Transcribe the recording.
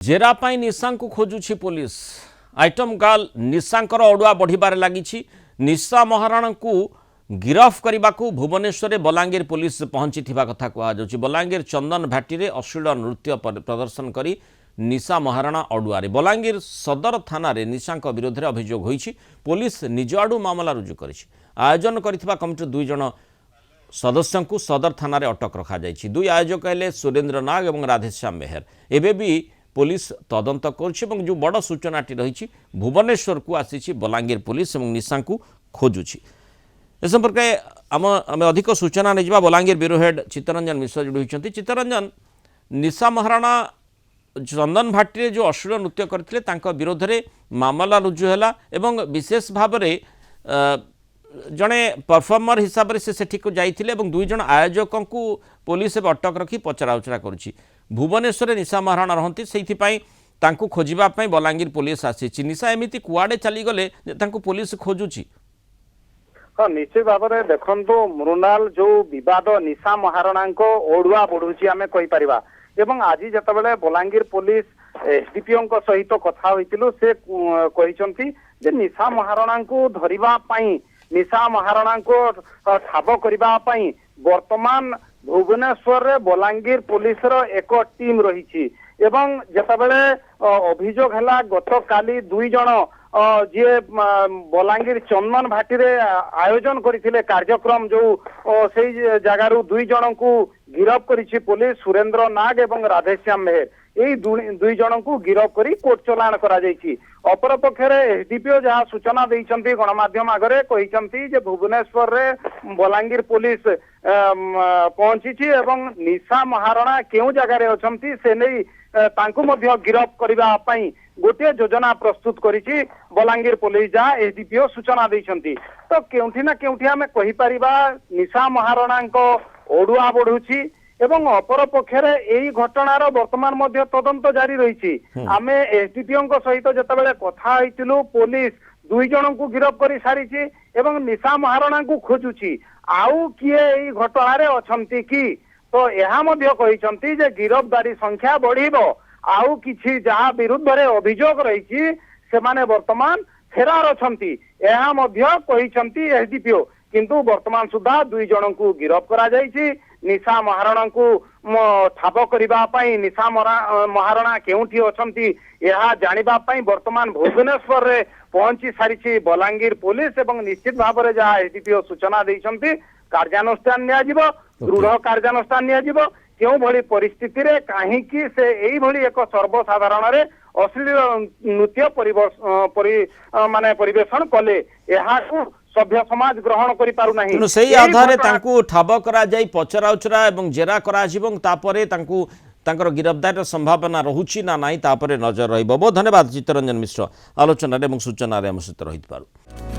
जेरा पाई निशा को खोजुछि पुलिस। आइटम गर्ल निशांकर अड़ुआ बढ़िबार लागिछि। निशा महाराणा को गिरफ करने को भुवनेश्वर बलांगीर पुलिस पहुंची कथा कहुछि। बलांगीर चंदन भाटी रे अश्लील नृत्य प्रदर्शन करी निशा महाराणा अड़ुआरे बलांगीर सदर थाना रे निशांक विरोध में अभियोग होइछि। पुलिस निज आडू मामला रुजु करिछि। आयोजन करिथिबा कमिटी 2 जन सदस्यों को सदर थाना रे अटक रखा जाइछि। 2 आयोजक हेले सुरेंद्र नाग और राधेश्याम मेहर। एबे भी पुलिस तदंत कर जो बड़ सूचनाटी रही भुवनेश्वर को आसी बलांगीर पुलिस और निशा को खोजुछि। ए संपर्क आम अधिक सूचना नहीं जा बलांगीर ब्यूरो हेड चित्तरंजन मिश्र जोड़ी होती। चित्तरंजन, निशा महाराणा चंदन भाटी रे जो अश्लील नृत्य करते विरोध में मामला रुजु है एवं विशेष भाव में जड़े परफॉर्मर हिसाब से सेठी को जाइथिले एवं 2 जन आयोजकों को पुलिस अटक रखी पचरा उचरा करुछि। भुवनेश्वर निशा महाराणा रहती से खोजापी बलांगीर पुलिस आसी। निशा एमती कुआडे चलीगले पुलिस खोजुछि। हाँ, निश्चित भाव में देखो मृणाल जो विवाद निशा महाराणा को ओडुआ बढ़ुची आम कहीपर। एवं आज जितेबाला बलांगीर पुलिस एसडीपीओ सहित कथा होइतिलु से कहिसंती जे निशा महाराणा को धरिबा निशा महाराणा को ठाब करने वर्तमान भुवनेश्वर रे बलांगीर पुलिस रो एक टीम रही। एवं जितेबाला अभियोग है गत काली 2 जन जी बलांगीर चंदन भाटी रे आयोजन करथिले कार्यक्रम जो से जगार 2 जन को गिरफ करिछि पुलिस सुरेंद्र नाग एवं राधेश्याम मेहर। यही 2 जन को गिरफ करी कोर्ट चलाण करा जायछि। अपर पक्षरे एसडीपीओ जहाँ सूचना देइछंती गणमाध्यम आगरे कहिछंती जे भुवनेश्वर रे बलांगीर पुलिस पहुंची एवं निशा महाराणा केउ जगार अछंती से नहीं तांकु मध्य गिरफ करबा पई गोटे योजना प्रस्तुत करिछि बलांगीर पुलिस जहाँ एसडीपीओ सूचना देइछंती। तो केउठी ना केउठी आमे कहि परिबा निशा महाराणा को ओडुआ बढ़ुछि एवं अपर पक्षरे एई घटनार वर्तमान मध्य तदंत जारी रही। आमे एसडीपीओ सहित जितेबाला कथा होइतिलु पुलिस 2 जन को गिरफ कर सारी एवं निशा महाराणा को खोजुछि। आउ किए एई घटनारे अछंती कि तो यह मध्य कहिसंती जे गिरफ्तारी संख्या बढ़िबो। आउ किछि जहाँ विरुद्ध रे अभियोग रही से माने वर्तमान फेरार अछंती यह मध्य कहिसंती एसडीपीओ। किंतु वर्तमान सुधा 2 जन को गिरफ करा जायछि। निशा महाराणा को ठाब करने निशा महाराणा केउठी अछंती यह जानिबा पई वर्तमान भुवनेश्वर रे पहुंची सारी बलांगीर पुलिस एवं निश्चित भाव में जहाँ एसडीपीओ सूचना देइछंती कार्यानुष्ठान निया जिवो, दृढ़ कार्यानुष्ठान निया जिवो। केउ भली परिस्थिति रे काहेकि से एई भली एक सर्वसाधारण रे अश्लील नृत्य परिवेशन कले यहाकू सभ्य समाज ग्रहण करि पारु नाही। तेणु सही आधार तांकु ठाब करा जाई पचरा उचरा एवं जेरा करा जिवं तापरे तांकु तांकर गिरफ्तार संभावना रहुछि ना नाही तापरे नजर रहिबो। बहुत धन्यवाद चित्तरंजन मिश्र आलोचना एवं सूचना रे हम सहित रहित पारु।